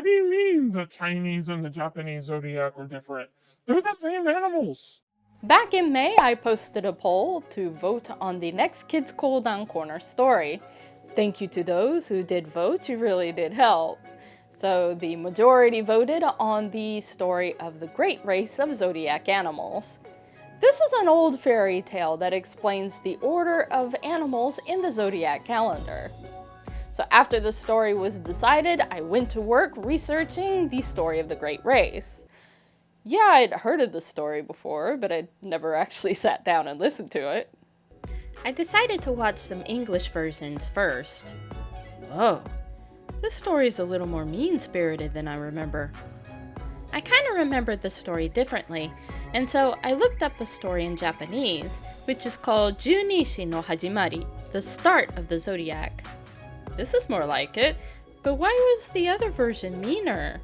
do you mean the Chinese and the Japanese zodiac are different? They're the same animals. Back in May, I posted a poll to vote on the next Kids Kodan Corner story. Thank you to those who did vote, you really did help. So the majority voted on the story of the great race of zodiac animals. This is an old fairy tale that explains the order of animals in the zodiac calendar. So after the story was decided, I went to work researching the story of the great race. Yeah, I'd heard of the story before, but I'd never actually sat down and listened to it. I decided to watch some English versions first. Whoa, this story's a little more mean-spirited than I remember. I kind of remembered the story differently, and so I looked up the story in Japanese, which is called Junishi no Hajimari, the start of the zodiac. This is more like it, but why was the other version meaner?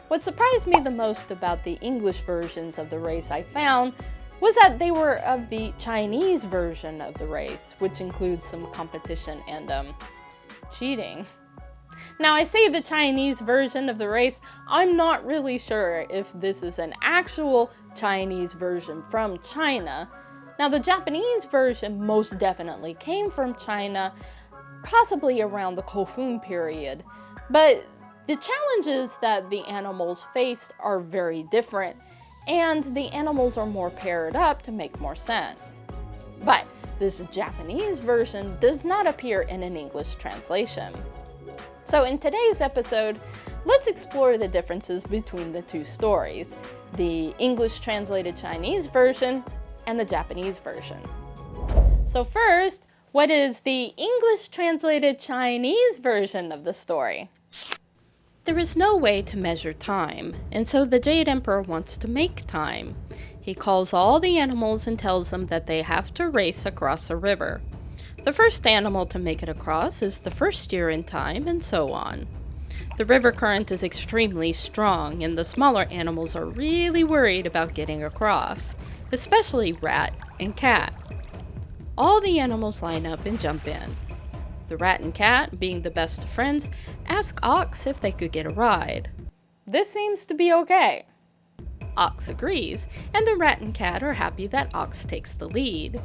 What surprised me the most about the English versions of the race I found was that they were of the Chinese version of the race, which includes some competition and cheating. Now, I say the Chinese version of the race, I'm not really sure if this is an actual Chinese version from China. Now, the Japanese version most definitely came from China, possibly around the Kofun period, but the challenges that the animals faced are very different, and the animals are more paired up to make more sense. But this Japanese version does not appear in an English translation. So in today's episode, let's explore the differences between the two stories, the English translated Chinese version and the Japanese version. So first, what is the English translated Chinese version of the story? There is no way to measure time, and so the Jade Emperor wants to make time. He calls all the animals and tells them that they have to race across a river. The first animal to make it across is the first year in time, and so on. The river current is extremely strong, and the smaller animals are really worried about getting across, especially rat and cat. All the animals line up and jump in. The rat and cat, being the best of friends, ask Ox if they could get a ride. This seems to be okay. Ox agrees, and the rat and cat are happy that Ox takes the lead.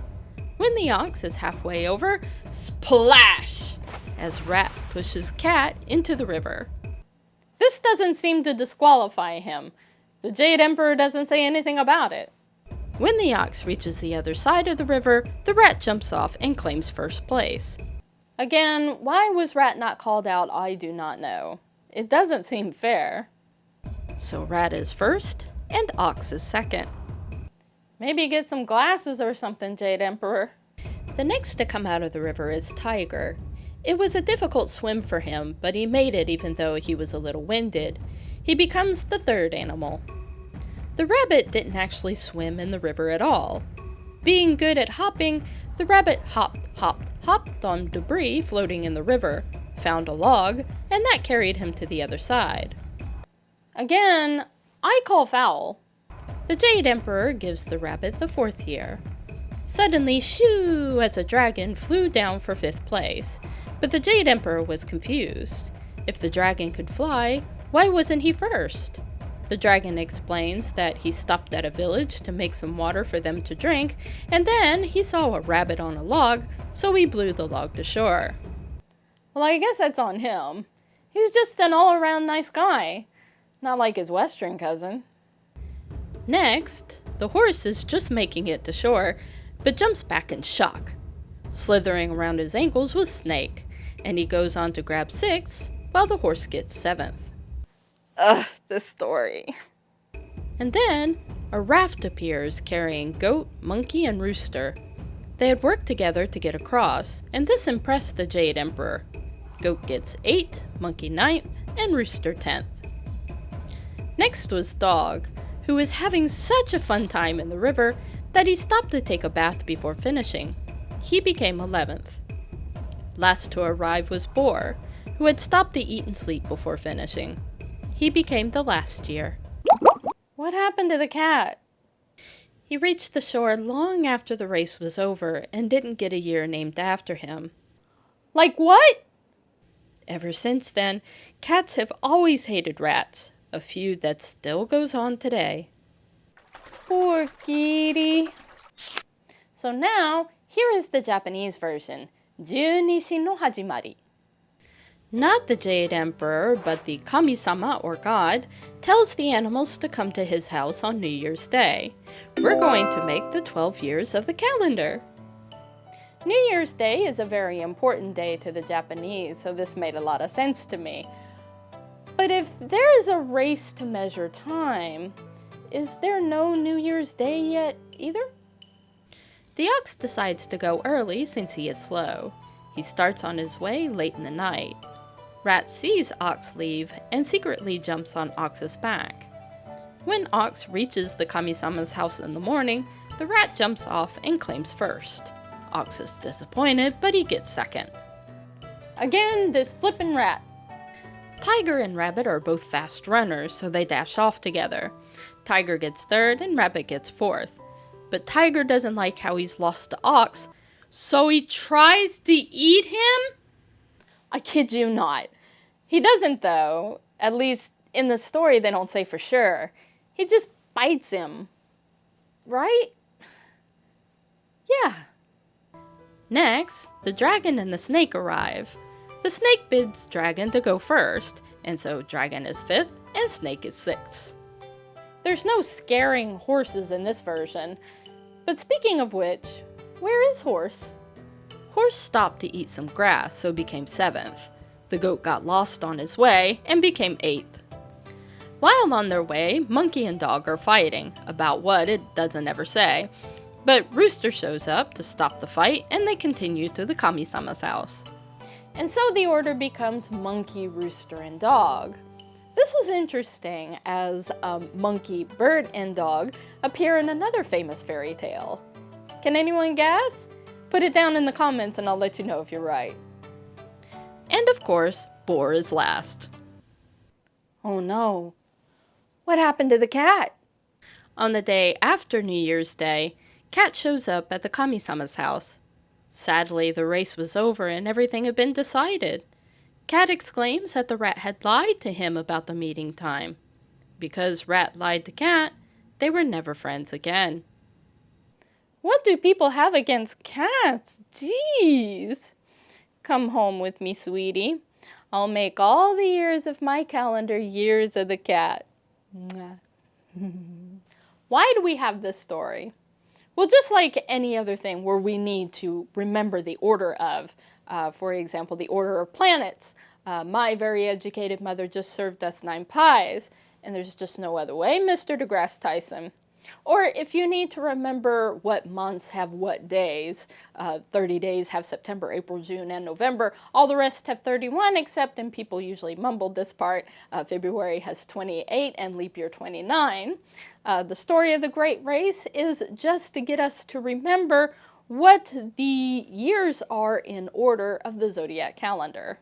When the ox is halfway over, splash! As rat pushes cat into the river. This doesn't seem to disqualify him. The Jade Emperor doesn't say anything about it. When the ox reaches the other side of the river, the rat jumps off and claims first place. Again, why was rat not called out, I do not know. It doesn't seem fair. So rat is first, and ox is second. Maybe get some glasses or something, Jade Emperor. The next to come out of the river is Tiger. It was a difficult swim for him, but he made it even though he was a little winded. He becomes the third animal. The rabbit didn't actually swim in the river at all. Being good at hopping, the rabbit hopped on debris floating in the river, found a log, and that carried him to the other side. Again, I call foul. The Jade Emperor gives the rabbit the fourth year. Suddenly, shoo, as a dragon flew down for fifth place. But the Jade Emperor was confused. If the dragon could fly, why wasn't he first? The dragon explains that he stopped at a village to make some water for them to drink, and then he saw a rabbit on a log, so he blew the log to shore. Well, I guess that's on him. He's just an all-around nice guy. Not like his Western cousin. Next, the horse is just making it to shore, but jumps back in shock. Slithering around his ankles was Snake, and he goes on to grab sixth, while the horse gets seventh. Ugh, this story. And then, a raft appears carrying Goat, Monkey, and Rooster. They had worked together to get across, and this impressed the Jade Emperor. Goat gets 8, Monkey 9th, and Rooster 10th. Next was Dog, who was having such a fun time in the river that he stopped to take a bath before finishing. He became 11th. Last to arrive was Boar, who had stopped to eat and sleep before finishing. He became the last year. What happened to the cat? He reached the shore long after the race was over and didn't get a year named after him. Like what? Ever since then, cats have always hated rats, a feud that still goes on today. Poor kitty. So now, here is the Japanese version, Junishi no Hajimari. Not the Jade Emperor, but the Kami-sama, or God, tells the animals to come to his house on New Year's Day. We're going to make the 12 years of the calendar. New Year's Day is a very important day to the Japanese, so this made a lot of sense to me. But if there is a race to measure time, is there no New Year's Day yet either? The ox decides to go early since he is slow. He starts on his way late in the night. Rat sees Ox leave and secretly jumps on Ox's back. When Ox reaches the Kami-sama's house in the morning, the rat jumps off and claims first. Ox is disappointed, but he gets second. Again, this flippin' rat. Tiger and Rabbit are both fast runners, so they dash off together. Tiger gets third and Rabbit gets fourth. But Tiger doesn't like how he's lost to Ox, so he tries to eat him? I kid you not. He doesn't though. At least in the story they don't say for sure. He just bites him. Right? Yeah. Next, the dragon and the snake arrive. The snake bids Dragon to go first, and so Dragon is fifth and Snake is sixth. There's no scaring horses in this version. But speaking of which, where is Horse? Horse stopped to eat some grass, so became seventh. The goat got lost on his way and became eighth. While on their way, Monkey and Dog are fighting. About what, it doesn't ever say. But Rooster shows up to stop the fight, and they continue to the Kami-sama's house. And so the order becomes Monkey, Rooster, and Dog. This was interesting, as Monkey, Bird, and Dog appear in another famous fairy tale. Can anyone guess? Put it down in the comments and I'll let you know if you're right. And of course, Boar is last. Oh no. What happened to the cat? On the day after New Year's Day, Cat shows up at the Kami-sama's house. Sadly, the race was over and everything had been decided. Cat exclaims that the rat had lied to him about the meeting time. Because Rat lied to Cat, they were never friends again. What do people have against cats? Jeez. Come home with me, sweetie. I'll make all the years of my calendar years of the cat. Why do we have this story? Well, just like any other thing where we need to remember the order of, for example, the order of planets. My very educated mother just served us 9 pies, and there's just no other way, Mr. deGrasse Tyson. Or if you need to remember what months have what days, 30 days have September, April, June, and November. All the rest have 31, except, and people usually mumbled this part, February has 28 and leap year 29. The story of the Great Race is just to get us to remember what the years are in order of the zodiac calendar.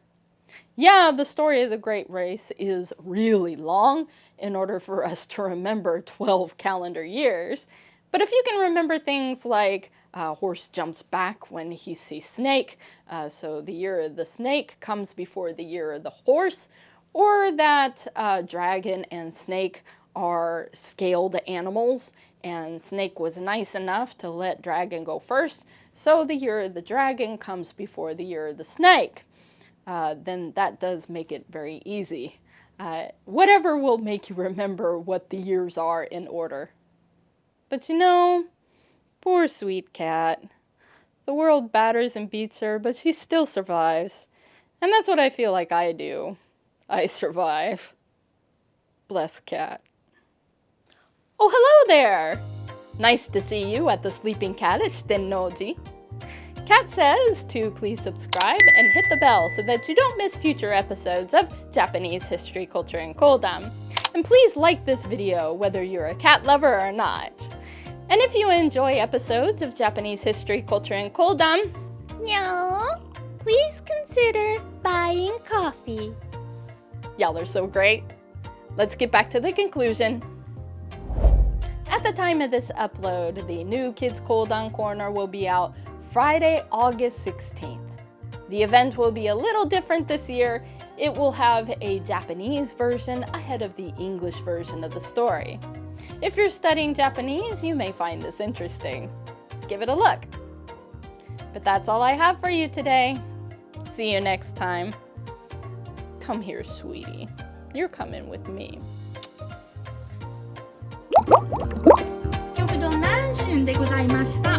Yeah, the story of the Great Race is really long in order for us to remember 12 calendar years. But if you can remember things like horse jumps back when he sees snake, so the year of the snake comes before the year of the horse, or that dragon and snake are scaled animals, and snake was nice enough to let dragon go first, so the year of the dragon comes before the year of the snake. Then that does make it very easy. Whatever will make you remember what the years are in order. But you know, poor sweet cat. The world batters and beats her, but she still survives. And that's what I feel like I do. I survive. Bless cat. Oh, hello there! Nice to see you at the Sleeping Cat at Shitennoji. Kat says to please subscribe and hit the bell so that you don't miss future episodes of Japanese history, culture, and kodan. And please like this video whether you're a cat lover or not. And if you enjoy episodes of Japanese history, culture, and kodan, please consider buying coffee. Y'all are so great. Let's get back to the conclusion. At the time of this upload, the new Kids Kodan Corner will be out Friday, August 16th. The event will be a little different this year. It will have a Japanese version ahead of the English version of the story. If you're studying Japanese, you may find this interesting. Give it a look. But that's all I have for you today. See you next time. Come here, sweetie. You're coming with me. 極度南春でございました。